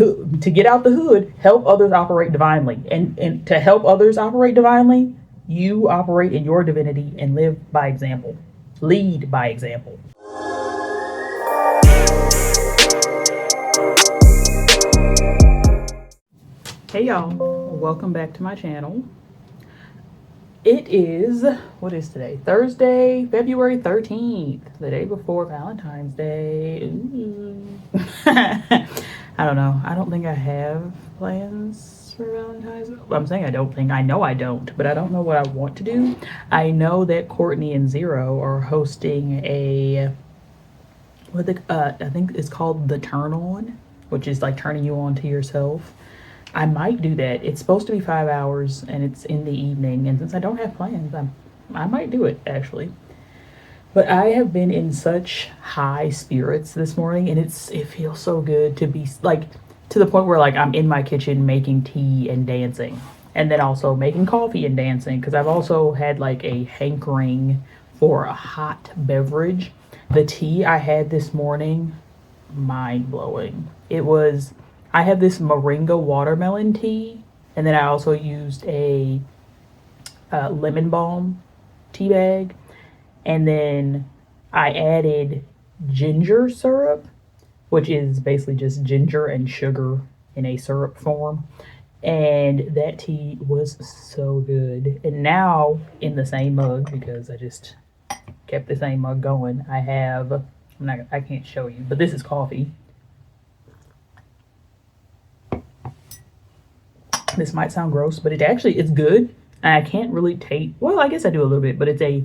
To get out the hood, help others operate divinely. And to help others operate divinely, you operate in your divinity and live by example. Lead by example. Hey y'all, welcome back to my channel. It is, what is today? Thursday, February 13th, the day before Valentine's Day. I don't know. I don't think I have plans for Valentine's. I'm saying I don't think. I know I don't, but I don't know what I want to do. I know that Courtney and Zero are hosting a, I think it's called The Turn On, which is like turning you on to yourself. I might do that. It's supposed to be 5 hours and it's in the evening. And since I don't have plans, I might do it actually. But I have been in such high spirits this morning, and it feels so good to be like to the point where like I'm in my kitchen making tea and dancing, and then also making coffee and dancing because I've also had like a hankering for a hot beverage. The tea I had this morning, mind blowing. I have this moringa watermelon tea, and then I also used a lemon balm tea bag. And then I added ginger syrup, which is basically just ginger and sugar in a syrup form. And that tea was so good. And now in the same mug, because I just kept the same mug going, I can't show you, but this is coffee. This might sound gross, but it's good. And I can't really taste, well, I guess I do a little bit, but it's a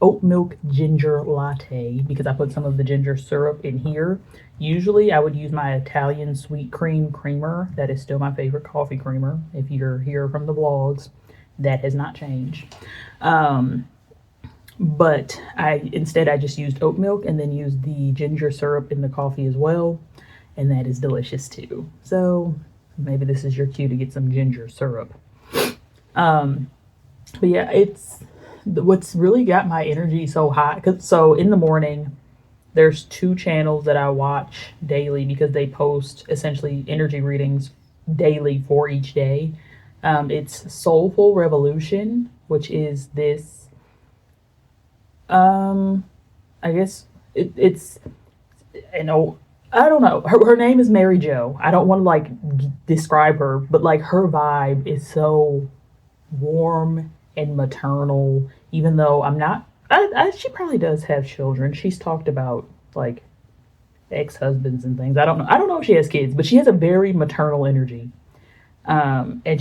oat milk ginger latte because I put some of the ginger syrup in here. Usually I would use my Italian sweet cream creamer. That is still my favorite coffee creamer. If you're here from the vlogs, that has not changed. But instead I just used oat milk and then used the ginger syrup in the coffee as well. And that is delicious too. So maybe this is your cue to get some ginger syrup. But yeah, what's really got my energy so high, so in the morning there's 2 channels that I watch daily because they post essentially energy readings daily for each day. It's Soulful Revolution, which is this I guess it's an old, I don't know, her name is Mary Jo. I don't want to like describe her, but like her vibe is so warm and maternal, even though I'm not, she probably does have children. She's talked about like ex-husbands and things. I don't know if she has kids, but she has a very maternal energy. And I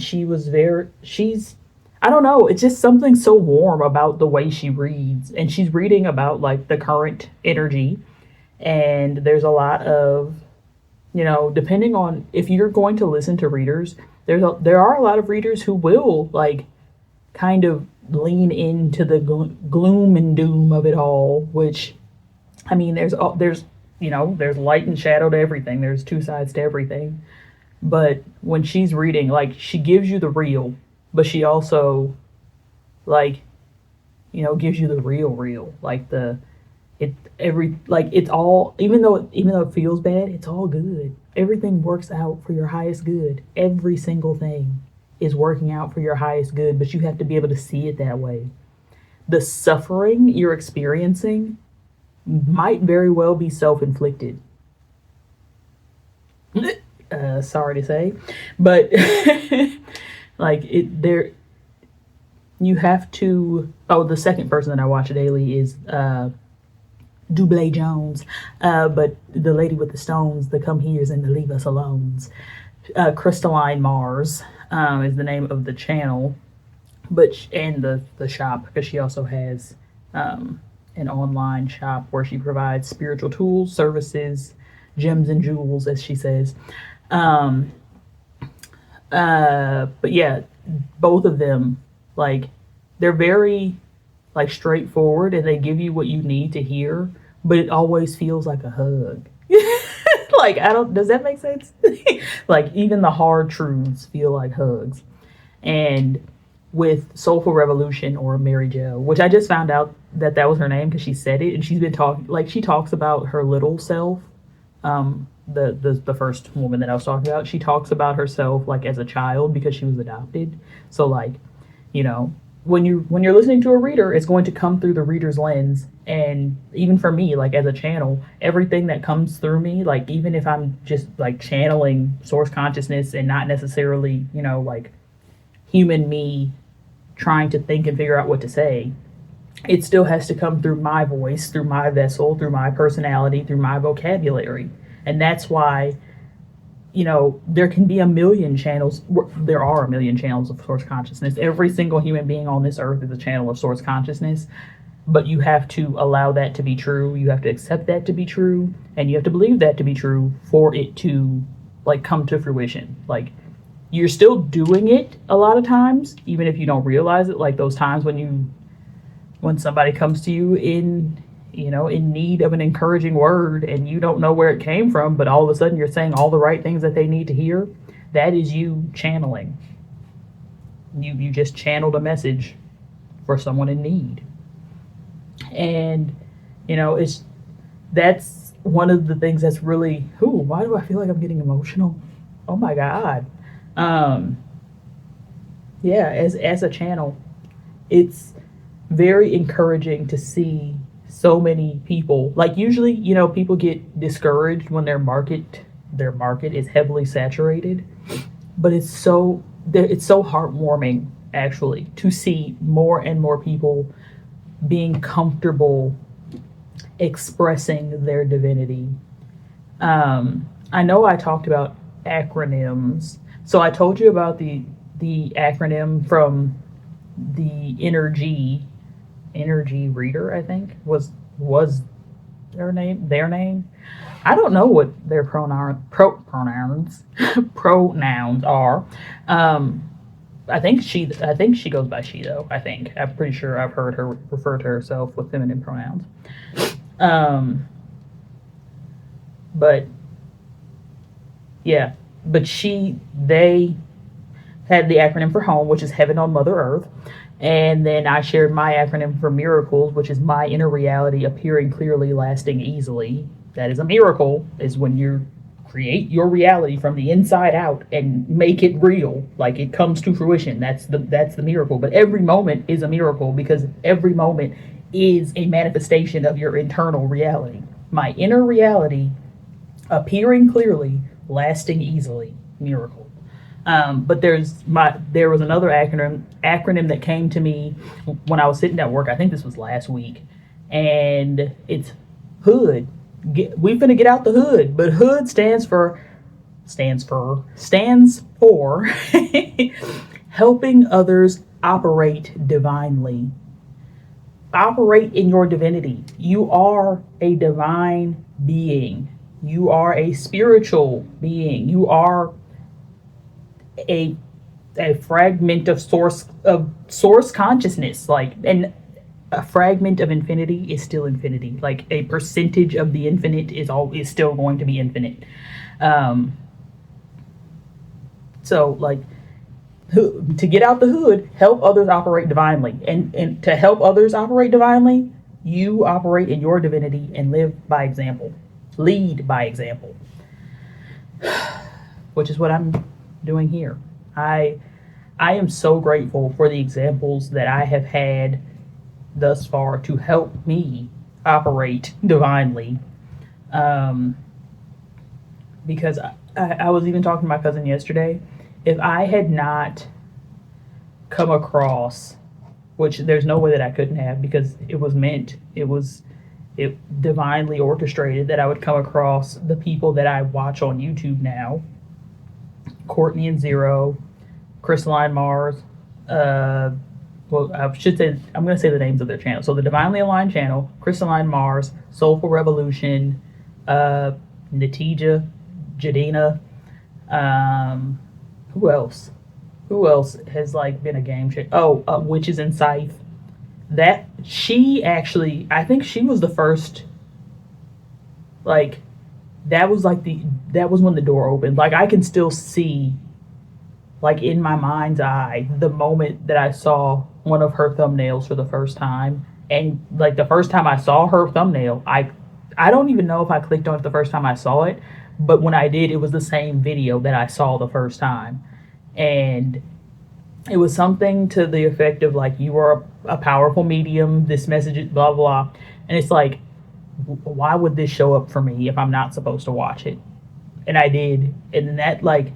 don't know, it's just something so warm about the way she reads, and she's reading about like the current energy. And there's a lot of, depending on if you're going to listen to readers, there are a lot of readers who will like kind of lean into the gloom and doom of it all, which, I mean, there's light and shadow to everything. There's 2 sides to everything. But when she's reading, like, she gives you the real, but she also like, gives you the real, like it's all, even though it feels bad, it's all good. Everything works out for your highest good. Every single thing is working out for your highest good, but you have to be able to see it that way. The suffering you're experiencing might very well be self-inflicted. Sorry to say, but like you have to. Oh, the second person that I watch daily is Dublé Jones, but the lady with the stones, the come heres and the leave us alones. Crystalline Mars is the name of the channel, and the shop, because she also has an online shop where she provides spiritual tools, services, gems and jewels, as she says. But yeah, both of them, like, they're very like straightforward and they give you what you need to hear, but it always feels like a hug. Like, does that make sense? Like, even the hard truths feel like hugs. And with Soulful Revolution, or Mary Jo, which I just found out that was her name because she said it, and she's been talking, like, she talks about her little self The first woman that I was talking about, she talks about herself like as a child because she was adopted. So like, you know, when you're listening to a reader, it's going to come through the reader's lens. And even for me, like as a channel, everything that comes through me, like even if I'm just like channeling source consciousness and not necessarily, like human me trying to think and figure out what to say, it still has to come through my voice, through my vessel, through my personality, through my vocabulary. And that's why, there can be a million channels. There are a million channels of source consciousness. Every single human being on this earth is a channel of source consciousness. But you have to allow that to be true. You have to accept that to be true. And you have to believe that to be true for it to, like, come to fruition. Like, you're still doing it a lot of times, even if you don't realize it. Like those times when somebody comes to you in need of an encouraging word and you don't know where it came from, but all of a sudden you're saying all the right things that they need to hear. That is you channeling. You just channeled a message for someone in need. And, that's one of the things that's really, why do I feel like I'm getting emotional? Oh my God. As a channel, it's very encouraging to see so many people. Like usually, people get discouraged when their market is heavily saturated, but it's so heartwarming actually to see more and more people being comfortable expressing their divinity. I know I talked about acronyms. So I told you about the acronym from the energy reader, I think was their name. I don't know what their pronouns are. I think she goes by she though. I'm pretty sure I've heard her refer to herself with feminine pronouns. But they had the acronym for home, which is heaven on Mother Earth. And then I shared my acronym for miracles, which is my inner reality appearing clearly, lasting easily. That is a miracle, is when you create your reality from the inside out and make it real, like it comes to fruition. That's the miracle. But every moment is a miracle because every moment is a manifestation of your internal reality. My inner reality appearing clearly, lasting easily, miracle. But there was another acronym that came to me when I was sitting at work. I think this was last week, and it's HOOD. We finna get out the hood, but HOOD stands for helping others operate divinely. Operate in your divinity. You are a divine being. You are a spiritual being. You are a fragment of source consciousness, and a fragment of infinity is still infinity. Like a percentage of the infinite is still going to be infinite. So like to get out the hood, help others operate divinely, and to help others operate divinely, you operate in your divinity and live by example, lead by example, which is what I'm doing here. I am so grateful for the examples that I have had thus far to help me operate divinely. Because I was even talking to my cousin yesterday. If I had not come across, which there's no way that I couldn't have, because it divinely orchestrated that I would come across the people that I watch on YouTube now. Courtney and Zero, Crystalline Mars, I'm going to say the names of their channels. So the Divinely Aligned channel, Crystalline Mars, Soulful Revolution, Natija, Jadina, who else has been a game changer? Witches and Scythe. I think she was the first, that was when the door opened. I can still see, in my mind's eye, the moment that I saw one of her thumbnails for the first time. And the first time I saw her thumbnail, I I don't even know if I clicked on it the first time I saw it, but when I did, it was the same video that I saw the first time. And it was something to the effect of like, you are a powerful medium, this message is blah, blah. And it's like, why would this show up for me if I'm not supposed to watch it? And I did. And that, like,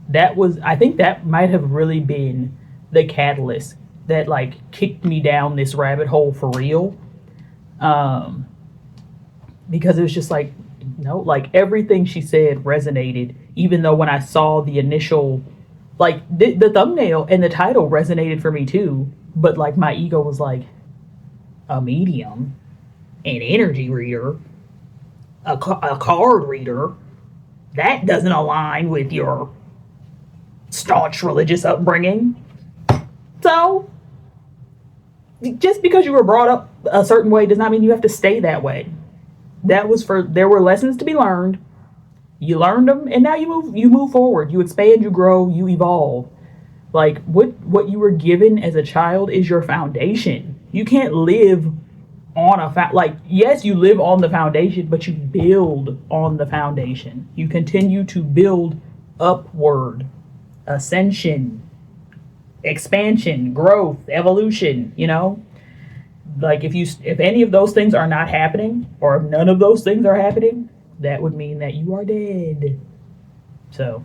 that was, I think that might have really been the catalyst that like kicked me down this rabbit hole for real. Because it was just like, no, like everything she said resonated, even though when I saw the initial, like the thumbnail and the title resonated for me too. But like my ego was like, a medium, an energy reader, a card reader, that doesn't align with your staunch religious upbringing. So just because you were brought up a certain way does not mean you have to stay that way. There were lessons to be learned. You learned them, and now you move forward. You expand, you grow, you evolve. Like what you were given as a child is your foundation. You can't live on like, yes, you live on the foundation, but you build on the foundation. You continue to build upward, ascension, expansion, growth, evolution, like if any of those things are not happening, or if none of those things are happening, that would mean that you are dead. So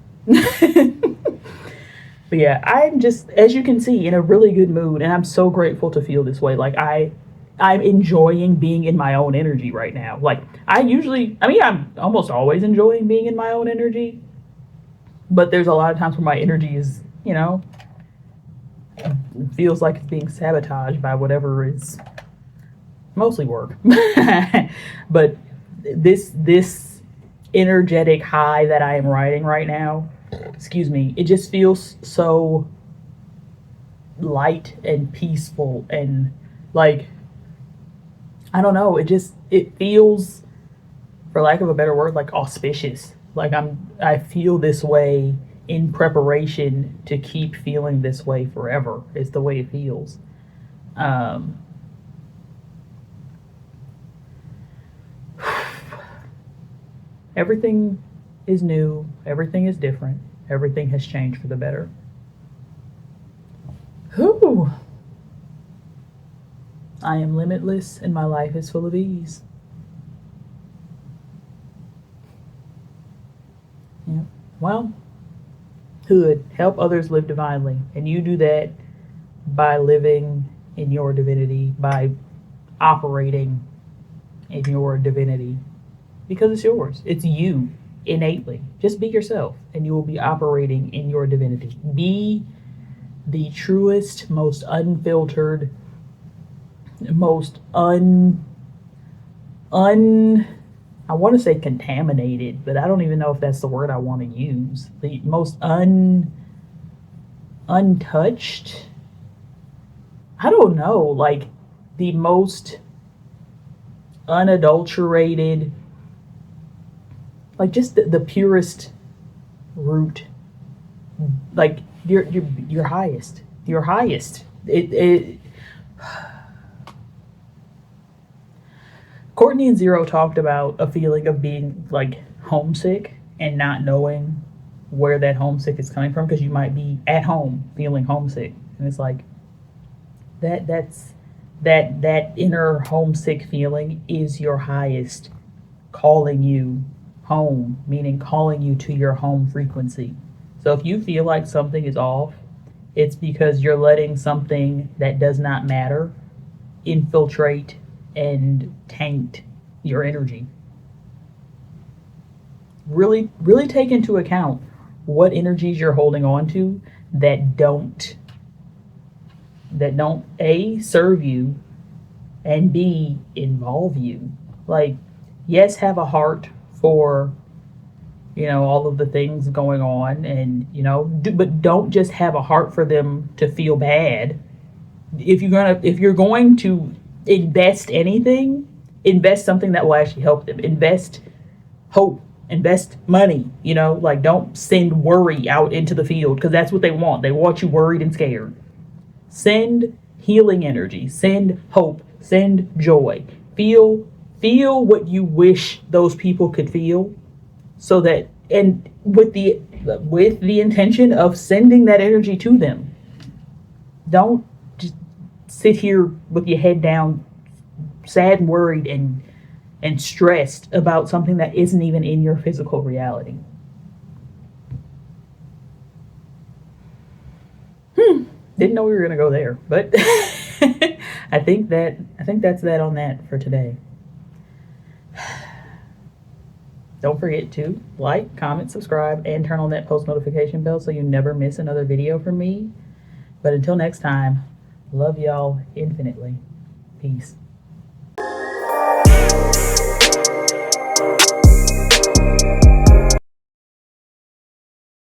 but yeah, I'm just, as you can see, in a really good mood, and I'm so grateful to feel this way. Like I'm enjoying being in my own energy right now. Like I'm almost always enjoying being in my own energy, but there's a lot of times where my energy is, feels like it's being sabotaged by whatever is mostly work. But this energetic high that I am riding right now, it just feels so light and peaceful, and like, I don't know, it feels, for lack of a better word, like auspicious. Like I feel this way in preparation to keep feeling this way forever, is the way it feels. Everything is new, everything is different, everything has changed for the better. Whew. I am limitless and my life is full of ease. Yeah. Well, Hood, help others live divinely. And you do that by living in your divinity, by operating in your divinity, because it's yours. It's you innately. Just be yourself and you will be operating in your divinity. Be the truest, most unfiltered, most I want to say contaminated, but I don't even know if that's the word I want to use. The most untouched. I don't know, like the most unadulterated, like just the purest root. Like your highest. Your highest. Courtney and Zero talked about a feeling of being like homesick and not knowing where that homesick is coming from, because you might be at home feeling homesick, and it's like that inner homesick feeling is your highest calling you home, meaning calling you to your home frequency. So if you feel like something is off, it's because you're letting something that does not matter infiltrate and taint your energy. Really, really take into account what energies you're holding on to that don't A, serve you, and B, involve you. Like, yes, have a heart for all of the things going on, and but don't just have a heart for them to feel bad. If you're going to invest anything, invest something that will actually help them. Invest hope, invest money, like don't send worry out into the field, because that's what they want. They want you worried and scared. Send healing energy, send hope, send joy. Feel Feel what you wish those people could feel, so that, and with the intention of sending that energy to them. Don't just sit here with your head down, sad and worried and stressed about something that isn't even in your physical reality. Didn't know we were gonna go there, but I think that's that on that for today. Don't forget to like, comment, subscribe, and turn on that post notification bell so you never miss another video from me. But until next time, love y'all infinitely. Peace.